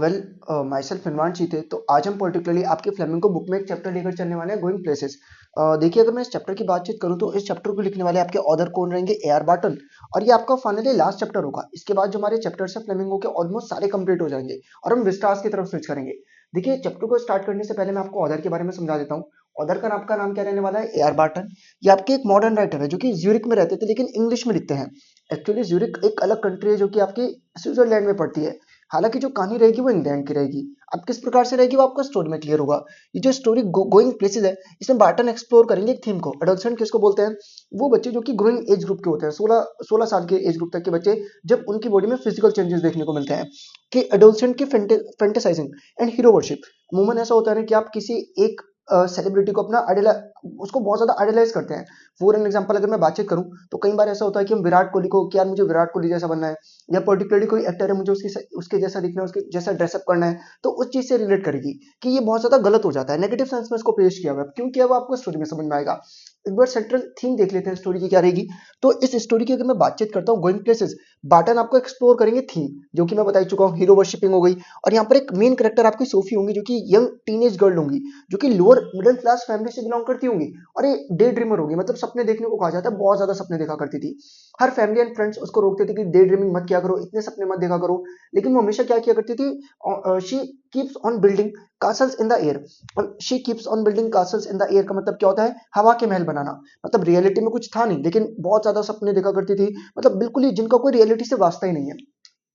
Well, my self इनवान चीते। तो आज हम पर्टिकुलरली आपके फ्लेमिंगो बुक में एक चैप्टर लेकर चलने वाले हैं, गोइंग प्लेसेस। देखिए, अगर मैं इस चैप्टर की बातचीत करूं तो इस चैप्टर को लिखने वाले आपके ऑथर कौन रहेंगे? A R Barton. और ये आपका फाइनली लास्ट चैप्टर होगा। इसके बाद जो हमारे चैप्टर्स है फ्लेमिंगो के ऑलमोस्ट सारे कंप्लीट हो जाएंगे और हम विस्टास की तरफ स्विच करेंगे। देखिए, चैप्टर को स्टार्ट करने से पहले मैं आपको ऑथर के बारे में समझा देता हूँ। ऑथर का आपका नाम क्या रहने वाला है? A R Barton. ये आपके एक मॉडर्न राइटर है जो कि ज्यूरिक में रहते थे लेकिन इंग्लिश में लिखते हैं। एक्चुअली ज्यूरिक एक अलग कंट्री है जो कि आपकी स्विट्जरलैंड में पड़ती है। हालांकि जो कहानी रहेगी वो इंग्लैंड की रहेगी। अब किस प्रकार से रहेगी वो आपको स्टोरी में क्लियर होगा। ये जो स्टोरी गोइंग प्लेसेस है, इसमें बार्टन एक्सप्लोर करेंगे एक थीम को। एडोलसेंट किसको बोलते हैं? वो बच्चे जो कि ग्रोइंग एज ग्रुप के होते हैं, 16 साल के एज ग्रुप तक के बच्चे, जब उनकी बॉडी में फिजिकल चेंजेस देखने को मिलते हैं। कि एडोलसेंट की फैंटेसाइजिंग एंड हीरो वर्शिप। अमूमन ऐसा होता है ना कि आप किसी एक सेलिब्रिटी को अपना उसको बहुत ज्यादा आइडलाइज करते हैं। फॉर एन एग्जांपल अगर मैं बातचीत करूं तो कई बार ऐसा होता है कि हम विराट कोहली को, कि यार मुझे विराट कोहली जैसा बनना है, या पर्टिकुलरली कोई एक्टर है, मुझे उसके जैसा दिखना है, उसके जैसा ड्रेसअप करना है, तो उस चीज से रिलेट करेगी। कि ये बहुत ज्यादा गलत हो जाता है, नेगेटिव सेंस में इसको पेश किया हुआ है। क्यों किया हुआ आपको स्टोरी में समझ में आएगा। एक बार सेंट्रल थीम देख लेते हैं स्टोरी की क्या रहेगी। तो इस स्टोरी की अगर मैं बातचीत करता हूँ, गोइंग प्लेसेस, बार्टन आपको एक्सप्लोर करेंगे थीम, जो कि मैं बता ही चुका हूँ, हीरो वर्शिपिंग हो गई। और यहाँ पर एक मेन कैरेक्टर आपकी सोफी होंगी, जो कि यंग टीनेज गर्ल होंगी, जो कि लोअर मिडिल क्लास फैमिली से बिलोंग करती होंगी। और ये डे ड्रीमर होगी, मतलब सपने देखने को कहा जाता है, बहुत ज्यादा सपने देखा करती थी। हर फैमिली एंड फ्रेंड्स उसको रोकते थे कि डे ड्रीमिंग मत किया करो, इतने सपने मत देखा करो। लेकिन वो हमेशा क्या किया करती थी? She keeps on building castles in the air। और she keeps on building castles in the air का मतलब क्या होता है? हवा के महल बनाना। मतलब रियलिटी में कुछ था नहीं लेकिन बहुत ज्यादा सपने देखा करती थी, मतलब बिल्कुल ही जिनका कोई रियलिटी से वास्ता ही नहीं है।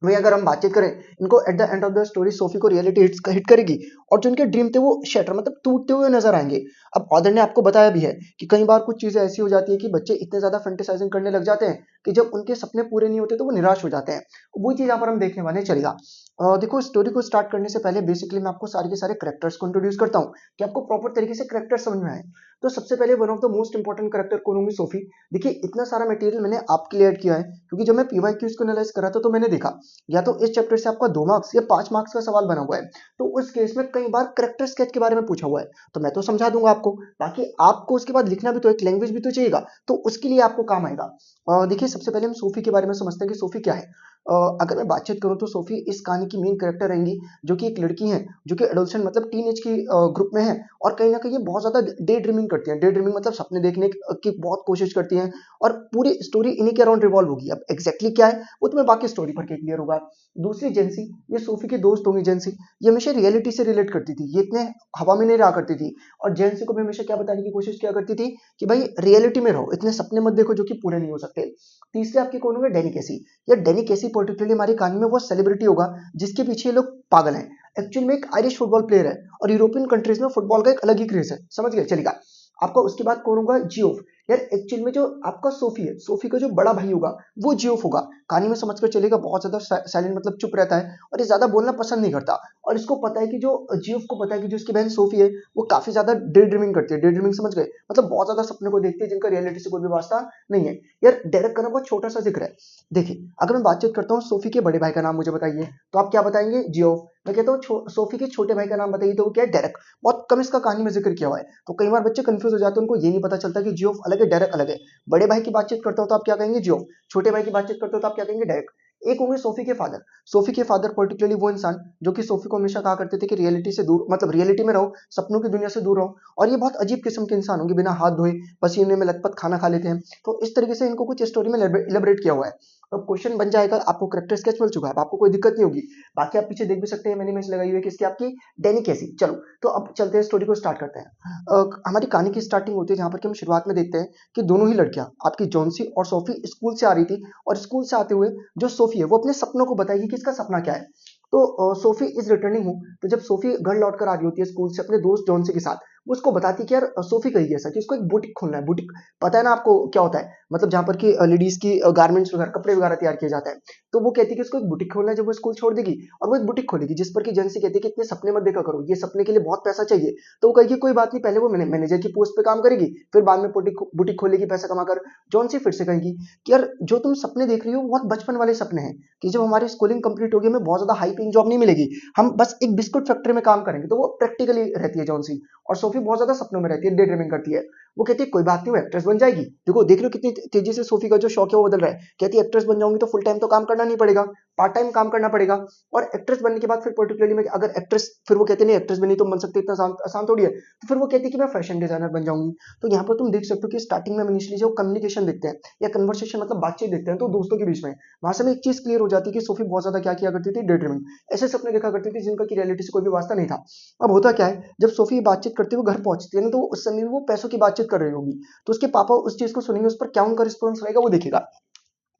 वही अगर हम बातचीत करें, इनको at the end of the story Sophie को रियलिटी हिट करेगी और जो उनके ड्रीम थे वो शटर मतलब टूटते हुए नजर आएंगे। अब ऑथर ने आपको बताया भी है कि कई बार कुछ चीजें ऐसी हो जाती है कि बच्चे इतने ज्यादा फैंटेसाइजिंग करने लग जाते हैं कि जब उनके सपने पूरे नहीं होते तो वो निराश हो जाते हैं। वही चीज यहाँ पर हम देखने वाले हैं। चलेगा। देखो, स्टोरी को स्टार्ट करने से पहले बेसिकली मैं आपको सारे के सारे करेक्टर्स को इंट्रोड्यूस करता हूँ कि आपको प्रॉपर तरीके से करेक्टर समझ में आए। तो सबसे पहले one of the most important character कौन होंगी? सोफी। देखिए, इतना सारा मटेरियल मैंने आपके लिए ऐड किया है क्योंकि जब मैं पीवाई क्यूज को एनालाइज कर रहा था तो मैंने देखा या तो इस चैप्टर से आपका 2 मार्क्स या 5 मार्क्स का सवाल बना हुआ है। तो उस केस में कई बार करेक्टर स्केच के बारे में पूछा हुआ है, तो मैं तो समझा दूंगा आपको। बाकी आपको उसके बाद लिखना भी तो, एक लैंग्वेज भी तो चाहिएगा, तो उसके लिए आपको काम आएगा। देखिए, सबसे पहले हम सोफी के बारे में समझते हैं कि सोफी क्या है। अगर मैं बातचीत करूं तो सोफी इस कहानी की मेन कैरेक्टर रहेंगी, जो कि एक लड़की है जो कि एडोलसेंट मतलब टीन एज की ग्रुप में है। और कहीं ना कहीं ये बहुत ज्यादा डे ड्रीमिंग करती हैं। डे ड्रीमिंग मतलब सपने देखने की बहुत कोशिश करती हैं। और पूरी स्टोरी इन्हीं के अराउंड रिवॉल्व होगी। अब एग्जैक्टली क्या है वो तुम्हें बाकी स्टोरी पढ़ के क्लियर होगा। दूसरी जेंसी, ये सोफी की दोस्त होंगी जेंसी। ये हमेशा रियलिटी से रिलेट करती थी, ये इतने हवा में नहीं रहा करती थी। और जेंसी को भी हमेशा क्या बताने की कोशिश किया करती थी कि भाई रियलिटी में रहो, इतने सपने मत देखो जो कि पूरे नहीं हो सकते। तीसरे आपके कौन होंगे? डेनी केसी। ये डेनी केसी पर्टिकुलरली हमारी कहानी में वो सेलिब्रिटी होगा जिसके पीछे ये लोग पागल हैं। एक्चुअल में एक आयरिश फुटबॉल प्लेयर है और यूरोपियन कंट्रीज में फुटबॉल का एक अलग ही क्रेज है। समझ गए? चलेगा। आपका उसके बाद कौन होगा? जियोफ। यार एक्चुअल में जो आपका सोफी है, सोफी का जो बड़ा भाई होगा वो जियोफ होगा। कहानी में समझ कर चलेगा, बहुत ज्यादा साइलेंट मतलब चुप रहता है और ये ज्यादा बोलना पसंद नहीं करता। और इसको पता है कि जो जियोफ को पता है कि जो इसकी बहन सोफी है वो काफी ज्यादा डे ड्रीमिंग करती है। डे ड्रीमिंग समझ गए? मतलब बहुत ज्यादा सपने को देखती है जिनका रियलिटी से कोई भी वास्ता नहीं है। यार डायरेक्ट करना बहुत छोटा सा जिक्र है। देखिए, अगर मैं बातचीत करता हूँ सोफी के बड़े भाई का नाम मुझे बताइए, तो आप क्या बताएंगे? जियोफ। मैं कहता हूँ सोफी के छोटे भाई का नाम बताइए, तो वो क्या है? डेरेक। बहुत कम इसका कहानी में जिक्र किया हुआ है, तो कई बार बच्चे कंफ्यूज हो जाते हैं, उनको ये नहीं पता चलता कि जियोफ अलग है डेरेक अलग है। बड़े भाई की बातचीत करता हूँ तो आप क्या कहेंगे? जियोफ। छोटे भाई की बातचीत करते हो तो आप क्या कहेंगे? डेरेक। एक होंगे सोफी के फादर। सोफी के फादर पर्टिकुलरली वो इंसान जो कि सोफी को हमेशा कहा करते थे कि रियलिटी से दूर, मतलब रियलिटी में रहो, सपनों की दुनिया से दूर रहो। और ये बहुत अजीब किस्म के इंसान होंगे, बिना हाथ धोए पसीने में लथपथ खाना खा लेते हैं। तो इस तरीके से इनको कुछ स्टोरी में इलेबरेट किया हुआ है। अब क्वेश्चन बन जाएगा, आपको करेक्टर स्केच मिल चुका है, अब आपको कोई दिक्कत नहीं होगी। बाकी आप पीछे देख भी सकते हैं, मैंने इमेज लगाई हुई है किसकी? आपकी डेनी कैसी। चलो, तो अब चलते हैं, स्टोरी को स्टार्ट करते हैं। हमारी कहानी की स्टार्टिंग होती है जहां पर कि हम शुरुआत में देखते हैं कि दोनों ही लड़कियां, आपकी जॉन्सी और सोफी, स्कूल से आ रही थी। और स्कूल से आते हुए जो सोफी है वो अपने सपनों को बताएगी कि इसका सपना क्या है। तो सोफी इज रिटर्निंग हूँ, तो जब सोफी घर लौट कर आ रही होती है स्कूल से अपने दोस्त जॉन्सी के साथ, वो उसको बताती है कि यार सोफी कही ऐसा कि उसको एक बुटीक खोलना है। बुटीक पता है ना आपको क्या होता है? मतलब जहां पर कि लेडीज की गारमेंट्स वगैरह, कपड़े वगैरह तैयार किए जाते हैं। तो वो कहती है कि उसको एक बुटीक खोलना है। जब वो स्कूल छोड़ देगी और वो एक बुटीक खोलेगी, जिस पर कि जेंसी कहती है कि इतने सपने मत देखा करो, ये सपने के लिए बहुत पैसा चाहिए। तो वो कहेगी कोई बात नहीं, पहले वो मैनेजर की पोस्ट पे काम करेगी, फिर बाद में बुटीक खोलेगी पैसा कमाकर। जॉन्सी फिर से कहेगी कि यार जो तुम सपने देख रही हो बहुत बचपन वाले सपने हैं, कि जब हमारी स्कूलिंग कंप्लीट होगी हमें बहुत ज्यादा हाई पेइंग जॉब नहीं मिलेगी, हम बस एक बिस्कुट फैक्ट्री में काम करेंगे। तो वो प्रैक्टिकली रहती है जॉन्सी। और सोफी बहुत ज्यादा सपनों में रहती है, डे ड्रीमिंग करती है। वो कहती है कोई बात नहीं, वो एक्ट्रेस बन जाएगी। देखो देख रहे हो कितनी तेजी से सोफी का जो शौक है वो बदल रहा है। कहती है एक्ट्रेस बन जाऊंगी तो फुल टाइम तो काम करना नहीं पड़ेगा, पार्ट टाइम काम करना पड़ेगा। और एक्ट्रेस बनने के बाद फिर पर्टिकुलरली में अगर एक्ट्रेस, फिर वो कहते नहीं एक्ट्रेस बनी तो बन सकती, इतना आसान आसान थोड़ी है। तो फिर वो कहती है कि मैं फैशन डिजाइनर बन जाऊंगी। तो यहाँ पर तुम देख सकते हो कि स्टार्टिंग में इनिशियली जो कम्युनिकेशन देखते हैं या कन्वर्सेशन मतलब बातचीत देखते हैं तो दोस्तों के बीच में, वहां से हमें एक चीज क्लियर हो जाती है कि सोफी बहुत ज्यादा क्या किया करती थी, डे ड्रीमिंग, ऐसे सपने देखा करती थी जिनका की रियलिटी से कोई भी वास्ता नहीं था। अब होता क्या है, जब सोफी बातचीत करते हुए घर पहुंचती है ना, तो उस समय वो पैसों की बातचीत कर रही होगी, तो उसके पापा उस चीज को सुनेंगे, उस पर क्या उनका रिस्पॉन्स रहेगा वो देखेगा।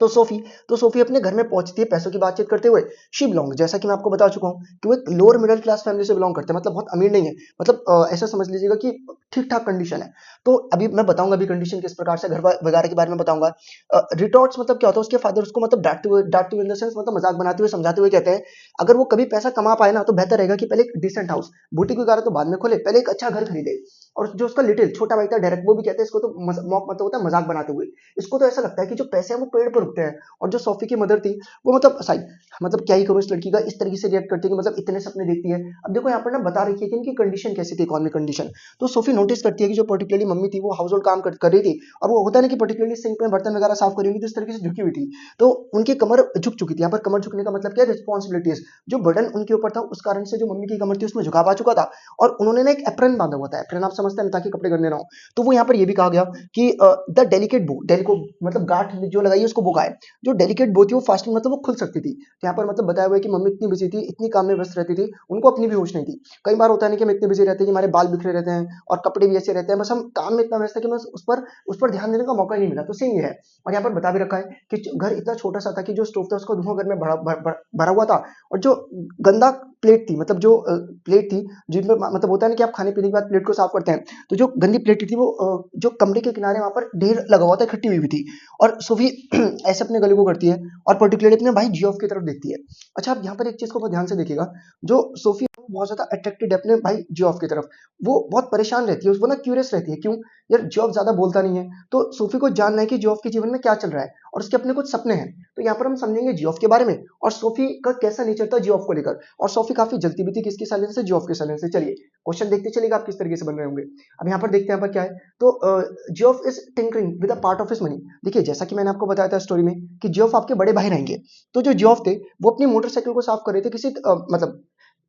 तो सोफी अपने घर में पहुंचती है पैसों की बातचीत करते हुए। शी बिलोंग, जैसा कि मैं आपको बता चुका हूँ कि वो एक लोअर मिडिल क्लास फैमिली से बिलोंग करते हैं, मतलब बहुत अमीर नहीं है, मतलब ऐसा समझ लीजिएगा कि ठीक ठाक कंडीशन है। तो अभी मैं बताऊंगा अभी कंडीशन किस प्रकार से घर वगैरह के बारे में बताऊंगा। रिटॉर्ट्स मतलब क्या होता है, उसके फादर उसको मतलब डांटते हुए इन द सेंस मतलब मजाक बनाते हुए समझाते हुए कहते हैं अगर वो कभी पैसा कमा पाए ना तो बेहतर रहेगा कि पहले एक डिसेंट हाउस, बुटीक वगैरह तो बाद में खोले, पहले एक अच्छा घर खरीदे। और जो उसका लिटिल छोटा भाई था डेरेक, वो भी कहते हैं इसको तो मॉक मतलब होता है मजाक बनाते हुए, इसको तो ऐसा लगता है कि जो पैसे हैं वो पेड़ पर उगते हैं। और जो सोफी की मदर थी वो मतलब साइड, मतलब क्या ही करूं इस लड़की का, इस तरीके से रिएक्ट करती है कि मतलब इतने सपने देखती है। अब देखो यहाँ पर ना बता रही है कि इनकी कंडीशन कैसी थी, इकोनॉमिक कंडीशन। तो सोफी नोटिस करती है कि जो पर्टिकुलरली मम्मी थी वो हाउस होल्ड काम कर रही थी, और वो होता है ना कि पर्टिकुलरली सिंक में बर्तन वगैरह साफ करेंगी तो इस तरीके से झुकी हुई थी। तो उनकी कमर झुक चुकी थी। यहाँ पर कमर झुकने का मतलब क्या है, रिस्पॉन्सिबिलिटीज, जो बर्डन उनके ऊपर था उस कारण से जो मम्मी की कमर थी उसमें झुकाव आ चुका था। और उन्होंने ना एक एप्रन बांधा हुआ था, एप्रन आप समझते हैं ना, ताकि कपड़े गंदे ना हो। तो वो यहाँ पर ये भी कहा गया कि द डेलिकेट बो, डेलिको मतलब गांठ जो लगाई है उसको बुका है, जो डेलिकेट बो थी वो फास्टिंग मतलब वो खुल सकती थी। तो यहाँ पर मतलब बताया हुआ है कि मम्मी इतनी बिजी थी, इतनी काम में व्यस्त रहती थी, उनको अपनी भी होश नहीं थी। कई बार होता है ना कि हम इतने बिजी रहते हैं कि हमारे बाल बिखरे रहते हैं और कपड़े भी ऐसे रहते हैं, बस हम काम में इतना व्यस्त है कि बस उस पर ध्यान देने का मौका ही नहीं मिला। तो सेम ये है। और यहाँ पर बता भी रखा है कि घर इतना छोटा सा था कि जो स्टोव था उसका धुआं घर में भरा हुआ था। और जो गंदा प्लेट थी, मतलब जो प्लेट थी जिनमें मतलब होता है ना कि आप खाने पीने के बाद प्लेट को साफ करते हैं, तो जो गंदी प्लेट थी वो जो कमरे के किनारे वहां पर ढेर लगा हुआ था, इकट्ठी हुई थी। और सोफी ऐसे अपने गले को करती है और पर्टिकुलरली अपने भाई जियोफ की तरफ देखती है। अच्छा, आप यहाँ पर एक चीज को बहुत ध्यान से देखिएगा, जो सोफी है, वो बहुत ज्यादा अट्रैक्टेड है अपने भाई जियोफ की तरफ। वो बहुत परेशान रहती है, वो ना क्यूरियस रहती है, क्यों यार जियोफ ज्यादा बोलता नहीं है, तो सोफी को जानना है कि जियोफ के जीवन में क्या चल रहा है और उसके अपने कुछ सपने हैं। तो यहाँ पर हम समझेंगे जियोफ के बारे में और सोफी का कैसा नेचर था जियोफ को लेकर। और सोफी काफी जलती भी थी किसके साइलेंस से, जियोफ के साइलेंस से। चलिए क्वेश्चन देखते चलिएगा आप किस तरीके से बन रहे होंगे। अब यहाँ पर देखते हैं यहाँ पर क्या है। तो Geoff is tinkering with a part of his money. देखिए जैसा कि मैंने आपको बताया था स्टोरी में कि जियोफ आपके बड़े भाई रहेंगे, तो जो जियोफ थे वो अपनी मोटरसाइकिल को साफ कर रहे थे किसी मतलब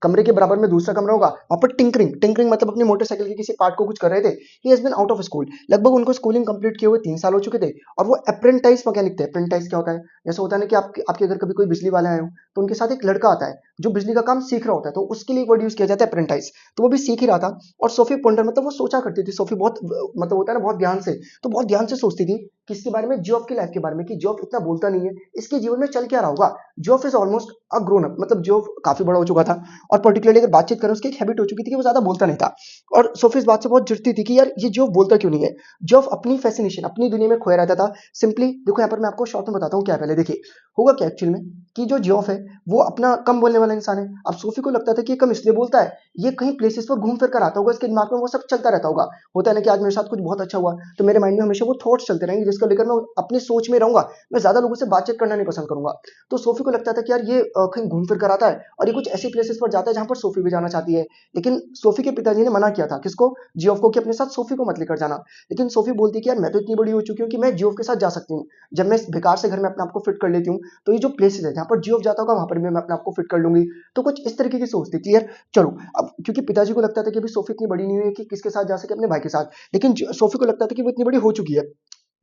कमरे के बराबर में दूसरा कमरा होगा, वहां पर टिंकरिंग टिंकरिंग मतलब अपनी मोटरसाइकिल के किसी पार्ट को कुछ कर रहे थे। He has been out of school, लगभग उनको स्कूलिंग कंप्लीट किए हुए 3 साल हो चुके थे। और वो अप्रेंटाइज मैकेनिक थे। अप्रेंटाइज क्या होता है, जैसे होता है ना कि आपके घर कभी कोई बिजली वाले आए हो तो उनके साथ एक लड़का आता है जो बिजली का काम सीख रहा होता है, तो उसके लिए वर्ड यूज किया जाता है अप्रेंटाइज। तो वो भी सीख ही रहा था। और सोफी पोंडर मतलब वो सोचा करती थी, सोफी बहुत मतलब होता है ना बहुत ध्यान से, तो बहुत ध्यान से सोचती थी किसके बारे में, जॉब की लाइफ के बारे में, कि जॉब इतना बोलता नहीं है, इसके जीवन में चल क्या रहा होगा। Job is almost a grown up, मतलब जॉब काफी बड़ा हो चुका था। और पर्टिकुलरली अगर बातचीत करें उसकी एक हैबिट हो चुकी थी कि वो ज्यादा बोलता नहीं था। और सोफी इस बात से बहुत चिढ़ती थी कि यार ये जॉब बोलता क्यों नहीं है। जॉब अपनी फैसिनेशन अपनी दुनिया में खोया रहता था। सिंपली देखो यहाँ पर मैं आपको शॉर्ट में बताता हूँ क्या है। पहले देखिए होगा क्या एक्चुअल में, कि जो जॉब है वो अपना कम बोलने वाला इंसान है। अब सोफी को लगता था कि ये कम इसलिए बोलता है, ये कहीं प्लेसेस पर घूम फिर कर आता होगा, इसके दिमाग में वो सब चलता रहता होगा। होता है ना कि आज मेरे साथ कुछ बहुत अच्छा हुआ तो मेरे माइंड में हमेशा वो थॉट्स चलते रहेंगे जिसको लेकर मैं अपनी सोच में रहूंगा, मैं ज्यादा लोगों से बातचीत करना नहीं पसंद करूंगा। तो सोफी को लगता था कि यार ये कहीं घूम फिर कर आता है और ये कुछ ऐसे प्लेसेस पर जाता है जहां पर सोफी भी जाना चाहती है। लेकिन सोफी के पिताजी ने मना किया था, किसको, जियोफ को, कि अपने साथ सोफी को मत लेकर जाना। लेकिन सोफी बोलती है कि यार मैं तो इतनी बड़ी हो चुकी हूँ कि मैं जियोफ के साथ जा सकती हूँ। जब मैं इस बेकार से घर में अपने आप को फिट कर लेती हूँ तो ये जो प्लेसेस है जहाँ पर जियोफ जाता होगा वहां पर भी मैं अपने आप को फिट कर लूंगी। तो कुछ इस तरीके की सोच थी, क्लियर। चलो, अब क्योंकि पिताजी को लगता था कि अभी सोफी इतनी बड़ी नहीं हुई है कि किसके साथ जा सके, अपने भाई के साथ, लेकिन सोफी को लगता था कि वो इतनी बड़ी हो चुकी है।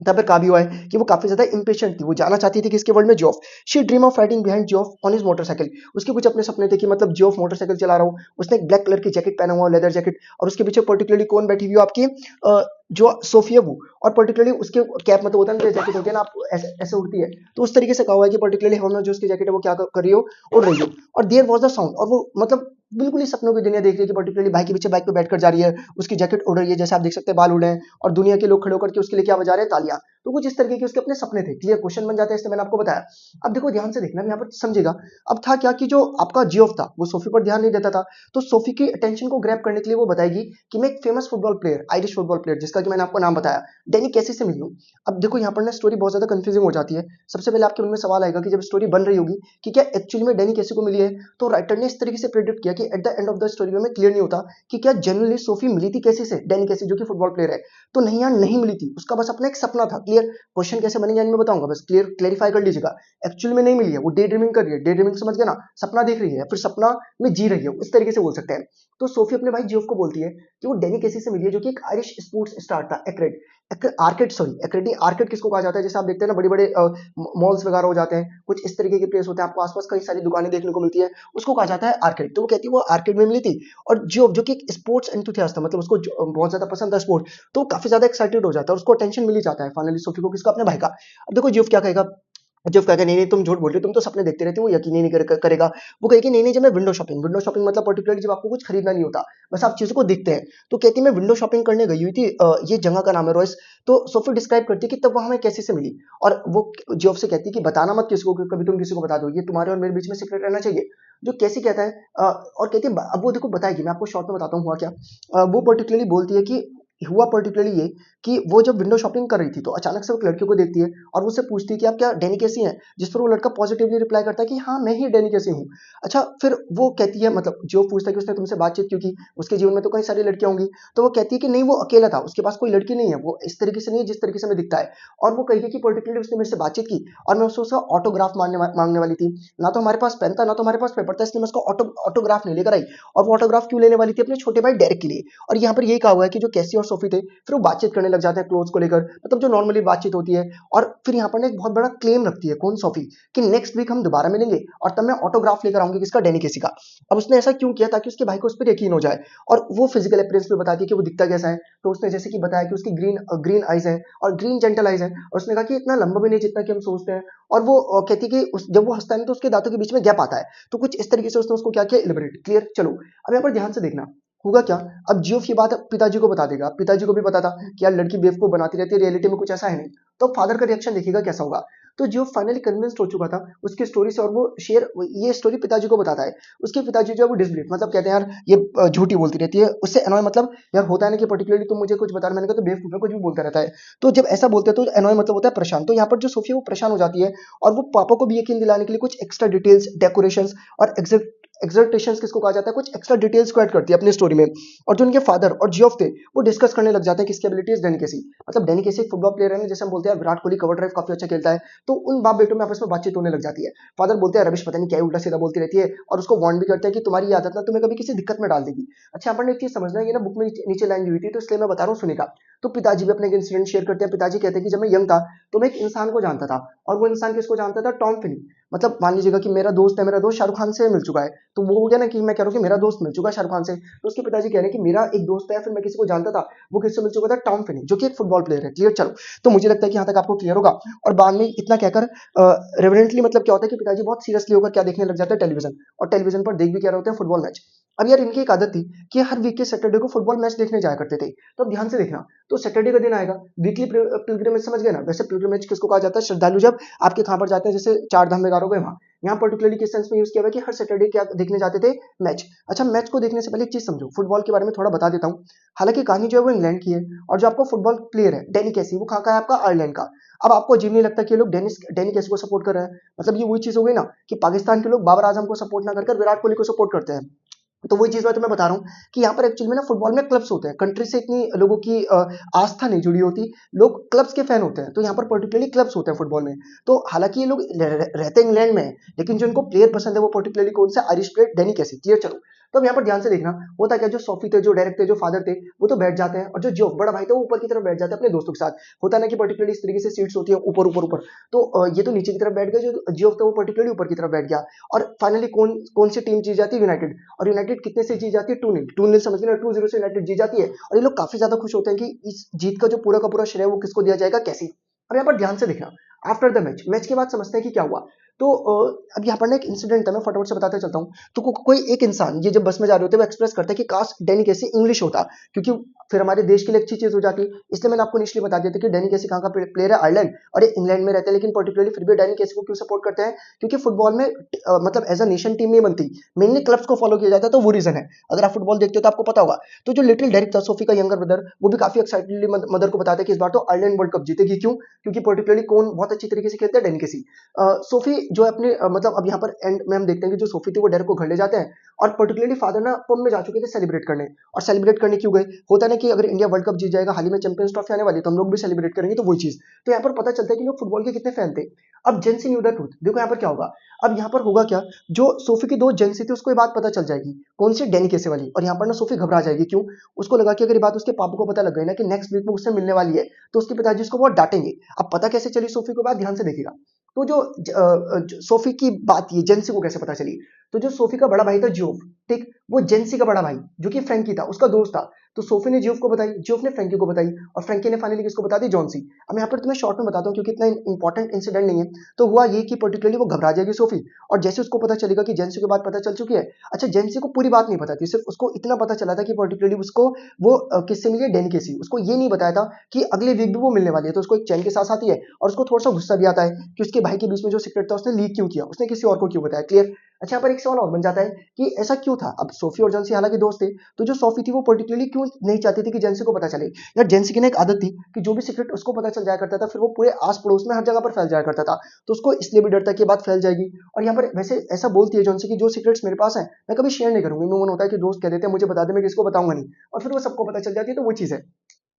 तब पर कहा भी हुआ है कि वो काफी ज्यादा इंपेशेंट थी, वो जाना चाहती थी किसके वर्ल्ड में, जॉफ। She dream of riding behind जॉफ on his motorcycle. उसके कुछ अपने सपने थे कि मतलब जॉफ मोटरसाइकिल चला रहा हूँ, उसने एक ब्लैक कलर की जैकेट पहना हुआ, लेदर जैकेट, और उसके पीछे पर्टिकुलरली कौन बैठी हुई हो आपकी, जो सोफिया वो। और पर्टिकुलरली उसके कैप मतलब होता है ना जैकेट होती है ना, आप ऐसे ऐसे उड़ती है, तो उस तरीके से कहा हुआ है कि पर्टिकुलरली हवा में जो उसकी जैकेट है वो क्या कर रही हो, उड़ रही हो। और देयर वाज द साउंड, और वो मतलब बिल्कुल ही सपनों की दुनिया देख रही है कि पर्टिकुलरली भाई के पीछे बाइक पे बैठकर जा रही है, उसकी जैकेट उड़ रही है, जैसे आप देख सकते हैं बाल उड़ रहे हैं, और दुनिया के लोग खड़े होकर के उसके लिए क्या बजा रहे हैं, तालियां। तो कुछ इस तरीके के उसके अपने सपने थे। क्लियर क्वेश्चन बन जाता है, इसलिए मैंने आपको बताया। अब देखो ध्यान से देखना, यहाँ पर समझेगा। अब था क्या कि जो आपका जियोफ था वो सोफी पर ध्यान नहीं देता था, तो सोफी की अटेंशन को ग्रैब करने के लिए वो बताएगी कि मैं एक famous football player, Irish football player, जिसका कि मैंने आपको नाम बताया, डैनी कैसी से मिली हूँ। अब देखो यहाँ पर ना स्टोरी बहुत ज्यादा कंफ्यूजिंग हो जाती है। सबसे पहले आपके मन में सवाल आएगा कि जब स्टोरी बन रही होगी कि क्या एक्चुअली में डैनी कैसी को मिली है, तो राइटर ने इस तरीके से प्रेडिक्ट किया कि at the end of the story में क्लियर नहीं होता कि क्या जनरली सोफी मिली थी कैसी से, डैनी कैसी जो कि फुटबॉल प्लेयर है। तो नहीं यार, नहीं मिली थी, उसका बस अपना एक सपना था। क्लियर क्वेश्चन कैसे बनेगा मैं बताऊंगा, बस क्लियर क्लेरिफाई कर लीजिएगा। एक्चुअली में नहीं मिली है, वो डे ड्रीमिंग कर रही है। डे ड्रीमिंग समझ गए ना, सपना देख रही है, फिर सपना में जी रही है, इस तरीके से बोल सकते हैं। तो सोफी अपने भाई जियोफ को बोलती है कि वो डैनी कैसी से मिली है, जो कि एक आयरिश स्पोर्ट्स स्टार था, accrued arcade, sorry accrued, arcade किसको कहा जाता है, जैसे आप देखते हैं ना बड़े बड़े मॉल्स वगैरह हो जाते हैं, कुछ इस तरीके के प्लेस होते हैं, आपको आसपास कई सारी दुकानें देखने को मिलती है, उसको कहा जाता है आर्केड। तो वो कहती है वो आर्केड में मिली थी। और जियोफ जो कि एक स्पोर्ट्स एंथुसियास्ट था, मतलब उसको बहुत ज्यादा पसंद था स्पोर्ट, तो काफी ज्यादा एक्साइटेड हो जाता है, उसको अटेंशन मिल ही जाता है फाइनली सोफी को, किसका, अपने भाई का। अब देखो जियोफ क्या कहेगा, जियोफ कहेगा नहीं नहीं तुम झूठ बोल रहे हो, तुम तो सपने देखते रहते हो, वो यकीन ही नहीं करेगा। वो कहेगी नहीं नहीं, जब मैं विंडो शॉपिंग मतलब पर्टिकुलरली जब आपको कुछ खरीदना नहीं होता, बस आप चीजों को देखते हैं। तो कहती है मैं विंडो शॉपिंग करने गई हुई थी, ये जगह का नाम है रॉयस। तो सोफी डिस्क्राइब करती है कि तब वहां हमें कैसे से मिली। और वो जियोफ से कहती है कि बताना मत किसी को, कभी तुम किसी को बता दो, ये तुम्हारे और मेरे बीच में सीक्रेट रहना चाहिए। जो कैसी कहता है और कहती है अब वो देखो बताएगी, मैं आपको शॉर्ट में बताता हूँ हुआ क्या। वो पर्टिकुलरली बोलती है कि हुआ पर्टिकुलरली ये कि वो जब विंडो शॉपिंग कर रही थी, तो अचानक से वो एक लड़के को देखती है और वो उससे पूछती है कि आप क्या डैनी कैसी हैं, जिस पर वो लड़का पॉजिटिवली रिप्लाई करता है कि हाँ मैं ही डैनी कैसी हूँ। अच्छा, फिर वो कहती है, मतलब जो पूछता है कि उसने तुमसे बातचीत क्यों की, उसके जीवन में तो कई सारी लड़कियां होंगी। तो वो कहती है कि नहीं वो अकेला था, उसके पास कोई लड़की नहीं है, वो इस तरीके से नहीं है जिस तरीके से हमें दिखता है। और वो कही कि पर्टिकुलरली उसने मेरे से बातचीत की और मैं उससे उसका ऑटोग्राफ मांगने वाली थी। ना तो हमारे पास पेन था, ना तो हमारे पास पेपर था, इसलिए मैं उसका ऑटोग्राफ नहीं लेकर आई। और वो ऑटोग्राफ क्यों लेने वाली थी, अपने छोटे भाई डेरेक के लिए। और यहाँ पर यही कहा हुआ है कि जो कैसी और सोफी थे, फिर वो बातचीत करने लग जाते हैं क्लोथ्स को लेकर, मतलब जो नॉर्मली बातचीत होती है। और फिर यहाँ पर एक बहुत बड़ा क्लेम रखती है, कौन, सोफी, कि नेक्स्ट वीक हम दोबारा मिलेंगे और तब मैं ऑटोग्राफ लेकर आऊंगी, किसका, डैनी केसी का। अब उसने ऐसा क्यों किया, ताकि उसके भाई को उस पर यकीन हो जाए। और वो फिजिकल अपीयरेंस में बताती है कि वो दिखता कैसा है। तो उसने जैसे कि बताया कि उसकी ग्रीन ग्रीन आइज है और ग्रीन जेंटल आइज है, और उसने कहा कि इतना लंबा भी नहीं जितना कि हम सोचते हैं। और वो कहती है कि जब वो हंसता है तो उसके दांतों के बीच में गैप आता है। तो कुछ इस तरीके से उसने उसको क्या किया, इलिबरेट। क्लियर, चलो अब यहाँ पर ध्यान से देखना होगा क्या। अब जियोफ ये बात पिताजी को बता देगा, पिताजी को भी पता था कि यार लड़की बेवकूफ बनाती रहती है, रियलिटी में कुछ ऐसा है नहीं। तो फादर का रिएक्शन देखिएगा कैसा होगा। तो जियोफ फाइनली कन्विंस्ड हो चुका था उसकी स्टोरी से, और वो ये स्टोरी पिताजी को बताता है। उसके पिताजी जो है वो डिसबिलीव, मतलब कहते हैं यार ये झूठी बोलती रहती है, उससे एनॉय, मतलब यार होता है ना कि पर्टिकुलरली तुम मुझे कुछ बता रहे, मैंने कहा तो बेवकूफ है, कुछ भी बोलता रहता है। तो जब ऐसा बोलते हैं तो एनॉय मतलब होता है परेशान। तो यहाँ पर जो सोफिया वो परेशान हो जाती है, और वो पापा को भी यकीन दिलाने के लिए कुछ एक्स्ट्रा डिटेल्स, डेकोरेशंस और एक्सर्टेशंस किसको कहा जाता है, कुछ एक्स्ट्रा डिटेल्स को ऐड करती है अपनी स्टोरी में। और जो उनके फादर और जियोफ थे वो डिस्कस करने लग जाते हैं किसकी एबिलिटीज, डैनी केसी। मतलब डैनी केसी एक फुटबॉल प्लेयर है ना, जैसे हम बोलते हैं विराट कोहली कवर ड्राइव काफी अच्छा खेलता है। तो उन बाप बेटों में आपस में बातचीत होने लग जाती है। फादर बोलते हैं रविश पता नहीं क्या उल्टा सीधा बोलती रहती है, और उसको वार्न भी करते हैं कि तुम्हारी ये आदत ना तुम्हें कभी किसी दिक्कत में डाल देगी। अच्छा, अपन ने एक चीज समझना है, ये ना बुक में नीचे लाइन दी हुई थी, तो इसलिए मैं बता रहा हूँ, सुनेगा। तो पिताजी भी अपने इंसिडेंट शेयर करते हैं। पिताजी कहते हैं कि जब मैं यंग था तो मैं एक इंसान को जानता था, और वो इंसान किसको जानता था, टॉम फिनी। मतलब मान लीजिएगा कि मेरा दोस्त है, मेरा दोस्त शाहरुख खान से मिल चुका है, तो वो हो गया ना कि मैं कह रहा हूँ कि मेरा दोस्त मिल चुका है शाहरुख खान से। तो उसके पिताजी कह रहे हैं कि मेरा एक दोस्त है, फिर मैं किसी को जानता था, वो किससे मिल चुका था, टॉम फिनी, जो कि एक फुटबॉल प्लेयर है। क्लियर, चलो। तो मुझे लगता है कि यहाँ तक आपको क्लियर होगा। और बाद में इतना कहकर रेवरेंटली, मतलब क्या होता है कि पिताजी बहुत सीरियसली होकर क्या देखने लग जाते हैं, टेलीविजन। और टेलीविजन पर देख भी क्या रहे होते हैं, फुटबॉल मैच। अब यार इनकी एक आदत थी कि हर वीक के सैटरडे को फुटबॉल मैच देखने जाया करते थे। तो अब ध्यान से देखना, तो सैटरडे का दिन आएगा, वीकली पिलग्रिमेज, समझ गए ना। वैसे पिलग्रिमेज किसको कहा जाता है, श्रद्धालु जब आपके कहां पर जाते हैं, जैसे चार धाम वगैरह हो गए वहां। यहाँ पर्टिकुलरली किस सेंस में यूज किया हुआ है कि हर सैटरडे क्या देखने जाते थे, मैच। अच्छा, मैच को देखने से पहले एक चीज समझो, फुटबॉल के बारे में थोड़ा बता देता हूँ। हालांकि कहानी जो है वो इंग्लैंड की है, और जो आपका फुटबॉल प्लेयर है डैनी कैसी, वो कहाँ का है, आपका आयरलैंड का। अब आपको अजीब नहीं लगता कि ये लोग डैनी कैसी को सपोर्ट कर रहे हैं। मतलब ये वही चीज हो गई ना कि पाकिस्तान के लोग बाबर आजम को सपोर्ट ना कर विराट कोहली को सपोर्ट करते हैं। तो वही चीज मैं बता रहा हूँ कि यहाँ पर एक्चुअली में ना फुटबॉल में क्लब्स होते हैं, कंट्री से इतनी लोगों की आस्था नहीं जुड़ी होती, लोग क्लब्स के फैन होते हैं। तो यहाँ पर पर्टिकुलरली क्लब्स होते हैं फुटबॉल में। तो हालांकि ये लोग रहते इंग्लैंड में हैं, लेकिन जो इनको प्लेयर पसंद है वो पर्टिकुलरली कौन सा, आयरिश प्लेयर डैनी कैसी। क्लियर, चलो। तो अब यहाँ पर ध्यान से देखना होता क्या, जो सोफी थे, जो डायरेक्ट थे, जो फादर थे, वो तो बैठ जाते हैं, और जो जो बड़ा भाई था वो ऊपर की तरफ बैठ जाते हैं अपने दोस्तों के साथ। होता है ना कि पर्टिकुलरली इस तरीके से सीट्स होती है, ऊपर ऊपर ऊपर। तो ये तो नीचे की तरफ बैठ गए, जो जियो था वो पर्टिकुलरली ऊपर की तरफ बैठ गया। और फाइनली कौन कौन सी टीम जीत जाती है, यूनाइटेड। और यूनाइटेड कितने से जीत जाती है, 2-0, 2-0 समझ लेना, 2-0 से यूनाइटेड जीत जाती है। और ये लोग काफी ज्यादा खुश होते हैं कि इस जीत का जो पूरा का पूरा श्रेय वो किसको दिया जाएगा, कैसी। और यहाँ पर ध्यान से देखना, आफ्टर द मैच, मैच के बाद समझते हैं कि क्या हुआ। तो अब यहाँ पर ना एक इंसिडेंट है, मैं फटाफट से बताते चलता हूँ। तो कोई एक इंसान ये जब बस में जा रहे होते हैं, वो एक्सप्रेस करता है कि काश डैनी कैसी इंग्लिश होता, क्योंकि फिर हमारे देश के लिए अच्छी चीज हो जाती। इसलिए मैंने आपको इनिशियली बता दिया था कि डैनी कैसी कहाँ का प्लेयर है, आयरलैंड, और ये इंग्लैंड में रहते हैं, लेकिन पर्टिकुलरली फिर भी डैनी कैसी को क्यों सपोर्ट करते हैं, क्योंकि फुटबॉल में मतलब एज अ नेशन टीम नहीं बनती, मेनली क्लब्स को फॉलो किया जाता है, तो वो रीजन है। अगर आप फुटबॉल देखते हो तो आपको पता होगा। तो जो लिटिल डेरिक था, सोफी का यंगर ब्रदर, वो भी काफी एक्साइटेडली मदर को बताता है कि इस बार तो आयरलैंड वर्ल्ड कप जीतेगी। क्यों? क्योंकि पर्टिकुलरली कौन बहुत अच्छी तरीके से खेलता है, डैनी केसी। सोफी जो है अपने मतलब अब यहाँ पर एंड में हम देखते हैं कि जो सोफी थी वो डेरेक को घर ले जाते हैं, और पर्टिकुलरली फादर ना पब में जा चुके थे सेलिब्रेट करने। और सेलिब्रेट करने क्यों गए? होता है ना कि अगर इंडिया वर्ल्ड कप जीत जाएगा, हाल ही में चैंपियंस ट्रॉफी आने वाली है, तो हम लोग भी सेलिब्रेट करेंगे, तो वही चीज। तो यहाँ पर पता चलता है कि लोग फुटबॉल के कितने फैन थे। अब जेंसी न्यू द ट्रूथ, देखो यहाँ पर क्या होगा। अब यहाँ पर होगा क्या, जो सोफी की दोस्त जेंसी थी उसको ये बात पता चल जाएगी, कौन सी, डैनी केसे वाली। और यहाँ पर ना सोफी घबरा जाएगी। क्यों? उसको लगा कि अगर ये बात उसके पापा को पता लग गई ना कि नेक्स्ट वीक में उससे मिलने वाली है, तो उसके पिताजी उसको बहुत डांटेंगे। अब पता कैसे चली सोफी को बात, ध्यान से देखिएगा। तो जो सोफी की बात, ये जेंसी को कैसे पता चली। तो जो सोफी का बड़ा भाई था जियोफ, ठीक, वो जेंसी का बड़ा भाई जो कि फ्रैंकी था उसका दोस्त था। तो सोफी ने जियोफ को बताई, जियोफ ने फ्रैंकी को बताई, और फ्रैंकी ने फाइनली किसको बता दी, जॉन्सी। अब यहाँ पर तुम्हें शॉर्ट में बताता हूँ क्योंकि इतना इंपॉर्टेंट इंसिडेंट नहीं है। तो हुआ ये कि पर्टिकुलरली वो घबरा जाएगी सोफी, और जैसे उसको पता चलेगा कि जेंसी की बात पता चल चुकी है। अच्छा, जेंसी को पूरी बात नहीं पता थी, सिर्फ उसको इतना पता चला था कि पर्टिकुलरली उसको वो किससे मिली है, डैनी केसी। उसको ये नहीं बताया था कि अगले वीक भी वो मिलने वाली है। तो उसको एक चैन के साथ आती है, और उसको थोड़ा सा गुस्सा भी आता है कि उसके भाई के बीच में जो सीक्रेट था उसने लीक क्यों किया, उसने किसी और को क्यों बताया। क्लियर? अच्छा, यहाँ पर एक सवाल और बन जाता है कि ऐसा क्यों था। अब सोफी और जेंसी हालांकि दोस्त थे, तो जो सोफी थी वो पर्टिकुलरली क्यों नहीं चाहती थी कि जेंसी को पता चले। यार, जेंसी की ना एक आदत थी कि जो भी सीक्रेट उसको पता चल जाया करता था, फिर वो पूरे आस पड़ोस में हर जगह पर फैल जाया करता था। तो उसको इसलिए भी डर था कि ये बात फैल जाएगी। और यहाँ पर वैसे ऐसा बोलती है जेंसी की जो सीक्रेट्स मेरे पास है मैं कभी शेयर नहीं करूंगी। मैं मन होता है कि दोस्त कह देते हैं मुझे बता दे, मैं किसको बताऊंगा नहीं, और फिर वो सबको पता चल जाती है, तो वो चीज है।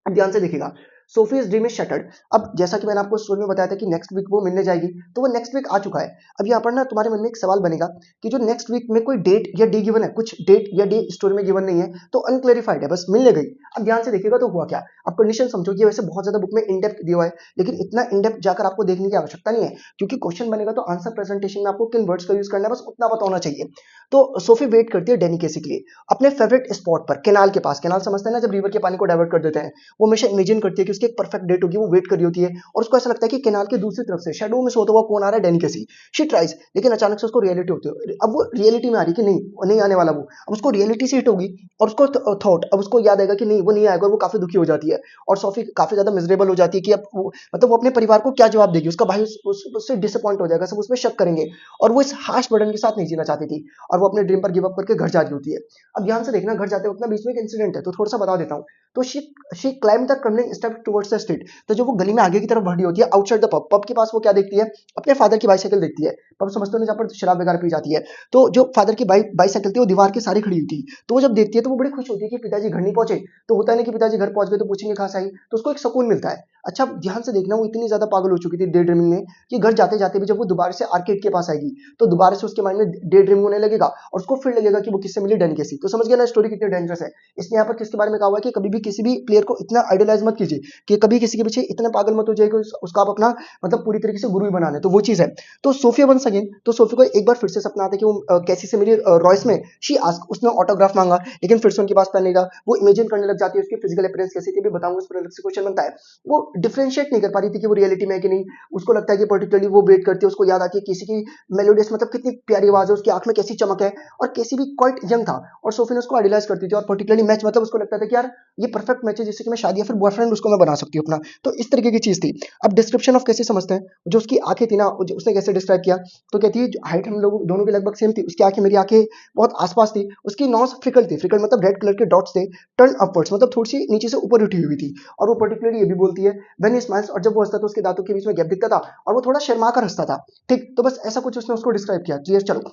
अब ध्यान से देखिएगा, सोफीज ड्रीम इज शटर्ड। अब जैसा कि मैंने आपको स्टोरी में बताया था कि नेक्स्ट वीक वो मिलने जाएगी, तो वो नेक्स्ट वीक आ चुका है। अब यहाँ पर ना तुम्हारे मन में एक सवाल बनेगा कि जो नेक्स्ट वीक में कोई डेट या डे गिवन है, कुछ डेट या डे स्टोरी में गिवन नहीं है, तो अनक्लेरिफाइड है, बस मिलने गई। अब ध्यान से देखिएगा तो हुआ क्या। अब कंडीशन समझो, ये वैसे बहुत ज्यादा बुक में इन डेप्थ दिया हुआ है, लेकिन इतना इन डेप्थ जाकर आपको देखने की आवश्यकता नहीं है, क्योंकि क्वेश्चन बनेगा तो आंसर प्रेजेंटेशन में आपको किन वर्ड्स का यूज करना है, बस उतना पता होना चाहिए। तो सोफी वेट करती है डैनी केसी के लिए अपने फेवरेट स्पॉट पर, केनाल के पास। केनाल समझते हैं ना, जब रिवर के पानी को डाइवर्ट कर देते हैं। वो हमेशा इमेजिन करती है कि उसकी एक परफेक्ट डेट होगी, वो वेट कर रही होती है, और उसको ऐसा लगता है कि केनाल की दूसरी तरफ से शैडो में सोता हुआ कौन आ रहा है, डैनी केसी। शी ट्राइज, लेकिन अचानक से उसको रियलिटी होती है। अब वो रियलिटी में आ रही कि नहीं, वो नहीं आने वाला वो। अब उसको रियलिटी से हिट होगी, और उसको थॉट, अब उसको याद आएगा कि नहीं वो नहीं आएगा, और वो काफी दुखी हो जाती है। और सोफी काफी ज्यादा मिजरेबल हो जाती है कि अब वो मतलब वो अपने परिवार को क्या जवाब देगी। उसका भाई उससे डिसअपॉइंट हो जाएगा, सब उसमें शक करेंगे, और वो इस हार्श बर्डन के साथ नहीं जीना चाहती थी, और वो अपने ड्रीम पर गिव अप करके घर जा रही होती है। अब ध्यान से देखना, घर जाते वक्त ना बीच में एक इंसिडेंट है, तो थोड़ा सा बता देता हूँ। तो she climb the crumbling step towards the street. तो जो वो गली में आगे की तरफ बढ़ रही होती है, आउटसाइड द पब, पब के पास वो क्या देखती है, अपने फादर की बाइसाइकिल देखती है। पब समझते हो ना, जहाँ पर शराब वगैरह पी जाती है। तो जो फादर की बाइसाइकिल थी वो दीवार के सारी खड़ी हुई थी। तो वो जब देखती है तो वो बड़ी खुश होती है कि पिताजी घर नहीं पहुंचे। तो होता है ना कि पिताजी घर पहुंच गए तो पूछेंगे कहाँ से आई, तो उसको एक सुकून मिलता है। अच्छा, ध्यान से देखना, वो इतनी ज्यादा पागल हो चुकी थी डे ड्रीमिंग में कि घर जाते जाते भी जब वो दोबारा से आर्केड के पास आएगी, तो दोबारा से उसके माइंड में डे ड्रीमिंग होने लगेगा, और उसको फिर लगेगा कि वो किससे मिली, डैनी केसी। तो समझ गया ना स्टोरी कितनी डेंजरस है। इसने यहाँ पर किसके बारे में कहा हुआ है कि कभी भी किसी भी प्लेयर को इतना आइडलाइज मत कीजिए, कि कभी किसी के पीछे इतना पागल मत हो जाए कि उसका आप अपना मतलब पूरी तरीके से गुरु ही बना ले, तो वो चीज है। तो सोफिया वंस अगेन, तो सोफी को एक बार फिर से सपना आता है कि वो कैसी से मिली रॉयस में। शी आस्क, उसने ऑटोग्राफ मांगा, लेकिन फिर से उनके पास पेन नहीं था। वो इमेजिन करने लग जाती है उसकी फिजिकल अपीयरेंस कैसी थी, भी बताऊंगा, उस पर अलग से क्वेश्चन बनता है। वो डिफरेंशिएट नहीं कर पा रही थी कि वो रियलिटी में है कि नहीं। उसको लगता है कि पर्टिकुलरली वो वेट करती है, उसको याद आती है किसी की मेलोडियस, मतलब कितनी प्यारी आवाज है, उसकी आंख में कैसी चमक है, और कैसी भी क्वाइट यंग था। और सोफी ने उसको आइडलाइज करती थी, और पर्टिकुलरली मैच, मतलब उसको लगता था कि यार ये परफेक्ट मैच है जिससे कि मैं शादी या फिर बॉयफ्रेंड उसको मैं बना सकती हूँ अपना। तो इस तरीके की चीज थी। अब डिस्क्रिप्शन ऑफ कैसे समझते हैं, जो उसकी आंखें थी ना, उसने कैसे डिस्क्राइब किया, तो कहती है हाइट हम लोग दोनों की लगभग सेम थी, उसकी आंखें मेरी आंखें बहुत आसपास थी, उसकी नॉज फ्रिकल थी, फ्रिकल मतलब रेड कलर के डॉट्स थे, टर्न अपवर्ड्स मतलब थोड़ी सी नीचे से ऊपर उठी हुई थी। और वो पर्टिकुलरली ये भी बोलती है व्हेन ही स्माइल्स, और जब वो हंसता तो उसके दांतों के बीच में गैप दिखता था, और वो थोड़ा शर्मा कर हंसता था। ठीक, तो बस ऐसा कुछ उसने उसको डिस्क्राइब किया। क्लियर? चलो,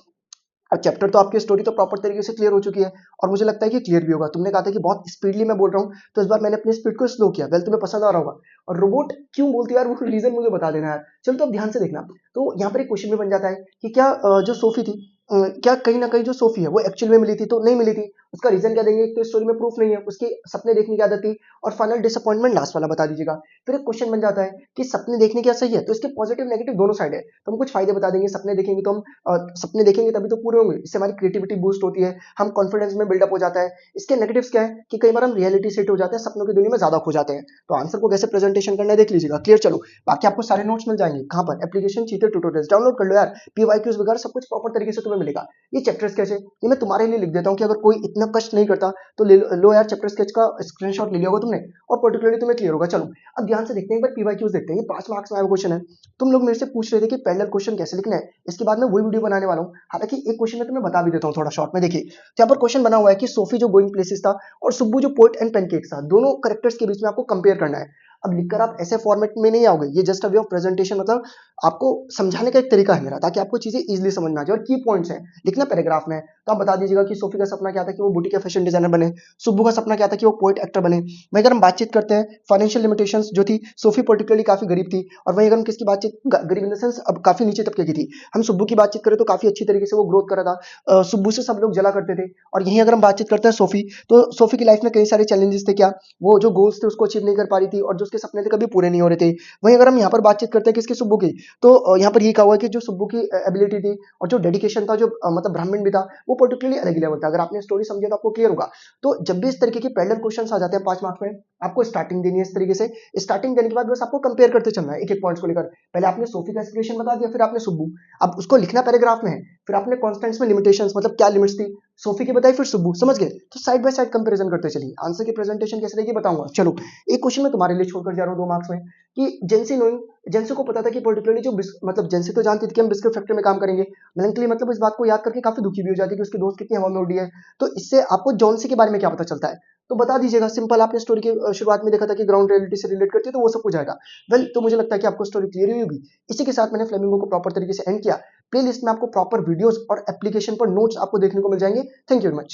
अब चैप्टर तो आपकी स्टोरी तो प्रॉपर तरीके से क्लियर हो चुकी है, और मुझे लगता है कि क्लियर भी होगा। तुमने कहा था कि बहुत स्पीडली मैं बोल रहा हूँ, तो इस बार मैंने अपनी स्पीड को स्लो किया, वेल तुम्हें पसंद आ रहा होगा। और रोबोट क्यों बोलती है यार, वो रीजन मुझे बता देना यार। चलो, तो अब ध्यान से देखना। तो यहाँ पर एक क्वेश्चन भी बन जाता है कि क्या जो सोफी थी क्या कहीं ना कहीं जो सोफी है वो एक्चुअल में मिली थी तो नहीं मिली थी, उसका रीजन क्या देंगे, एक तो स्टोरी में प्रूफ नहीं है, उसके सपने देखने की आदत थी, और फाइनल डिसअपॉइंटमेंट लास्ट वाला बता दीजिएगा। फिर एक क्वेश्चन बन जाता है कि सपने देखने क्या सही है, तो इसके पॉजिटिव नेगेटिव दोनों साइड है, तो हम कुछ फायदे बता देंगे, सपने देखेंगे तो हम सपने देखेंगे तभी तो पूरे होंगे, इससे हमारी क्रिएटिविटी बूस्ट होती है, हम कॉन्फिडेंस में बिल्डअप हो जाता है। इसके नेगेटिव्स क्या है कि कई बार हम रियलिटी सेट हो जाते हैं, सपनों की दुनिया में ज्यादा खो जाते हैं। तो आंसर को कैसे प्रेजेंटेशन करना है देख लीजिएगा, क्लियर। चलो बाकी आपको सारे नोट्स मिल जाएंगे कहाँ पर, एप्लीकेशन चीते ट्यूटोरियल्स डाउनलोड कर लो यार, पीवाईक्यूज वगैरह सब कुछ प्रॉपर तरीके से तुम्हें मिलेगा। ये चैप्टर स्केच है, ये मैं तुम्हारे लिए लिख देता हूँ कि अगर कोई इतना कष्ट नहीं करता तो ले लो यार, चैप्टर स्केच का स्क्रीनशॉट ले लिया होगा तुमने और पर्टिकुलरली तुम्हें क्लियर होगा। चलो अब ध्यान से देखते हैं, एक बार पीवाईक्यूज देखते हैं, ये 5 मार्क्स में आया क्वेश्चन है। तुम लोग मेरे से पूछ रहे थे कि पैरेलल क्वेश्चन कैसे लिखना है, इसके बाद मैं वही वीडियो बनाने वाला हूँ। हालांकि एक क्वेश्चन में तुम्हें बता भी देता हूँ थोड़ा शॉर्ट में, देखिए तो यहाँ पर क्वेश्चन बना हुआ है कि सोफी जो गोइंग प्लेसेस था और सुब्बू जो पोएट एंड पेनकेक्स था, दोनों करेक्टर्स के बीच में आपको कंपेयर करना है। अब लिखकर आप ऐसे फॉर्मेट में नहीं आओगे, ये just a way of presentation, मतलब आपको समझाने का एक तरीका है मेरा, ताकि आपको चीजें इजीली समझ में आ जाए। और की पॉइंट्स हैं लिखना पैराग्राफ में, तो आप बता दीजिएगा कि सोफी का सपना क्या था कि वो बुटीक का फैशन डिजाइनर बने, सुब्बू का सपना क्या था कि वो पोएट एक्टर बने। वहीं अगर हम बातचीत करते हैं फाइनेंशियल लिमिटेशंस जो थी, सोफी पर्टिकुलरली काफी गरीब थी, और वहीं अगर हम किसकी बातचीत, गरीब इन द सेंस अब काफी नीचे तबके की थी। हम सुब्बू की बातचीत करें तो काफी अच्छी तरीके से वो ग्रोथ कर रहा था, सुब्बू से सब लोग जला करते थे। और यहीं अगर हम बातचीत करते हैं सोफी, तो सोफी की लाइफ में कई सारे चैलेंजेस थे, क्या वो जो गोल्स थे उसको अचीव नहीं कर पा रही थी, और जो उसके सपने थे कभी पूरे नहीं हो रहे थे। वहीं अगर हम यहाँ पर बातचीत करते हैं किसकी, सुब्बू की, तो यहाँ पर ये कहा हुआ है कि जो सुब्बू की एबिलिटी थी और जो डेडिकेशन था, जो मतलब ब्राह्मण भी था, वो पर्टिकुलरली अलग लेवल था। अगर आपने स्टोरी समझे तो आपको क्लियर होगा। तो जब भी इस तरीके के पैरेलल क्वेश्चंस आ जाते हैं 5 मार्क्स में, आपको स्टार्टिंग देनी है इस तरीके से। स्टार्टिंग देने के बाद बस आपको कंपेयर करते चलना है एक एक पॉइंट्स को लेकर। पहले आपने सोफी का एक्सप्लेनेशन बता दिया, फिर आपने सुब्बू, अब उसको लिखना पैराग्राफ में है, फिर आपने कॉन्स्टेंट्स में लिमिटेशंस मतलब क्या लिमिट्स थी, सोफी की बताई, फिर सुब्बू, समझ गए। तो साइड बाय साइड कंपैरिजन करते चलिए, आंसर की प्रेजेंटेशन कैसे रहेगी बताऊंगा। चलो एक क्वेश्चन मैं तुम्हारे लिए छोड़कर जा रहा हूँ 2 मार्क्स में, कि जेंसी नोइंग, जेंसी को पता था कि पर्टिकुलरली जो मतलब जेंसी तो जानती थी कि हम बिस्किट फैक्ट्री में काम करेंगे, मेलंकली मतलब इस बात को याद करके काफी दुखी भी हो जाती है कि उसकी दोस्त कितनी हवा में उड़ी है। तो इससे आपको जॉनसी के बारे में क्या पता चलता है, तो बता दीजिएगा। सिंपल, आपने स्टोरी की शुरुआत में देखा था कि ग्राउंड रियलिटी से रिलेट करती है, तो वो सब कुछ आएगा। वेल, तो मुझे लगता है कि आपको स्टोरी क्लियर हुई होगी। इसी के साथ मैंने फ्लेमिंगो को प्रॉपर तरीके से एंड किया। प्लेलिस्ट में आपको प्रॉपर वीडियोस और एप्लीकेशन पर नोट्स आपको देखने को मिल जाएंगे। Thank you very much.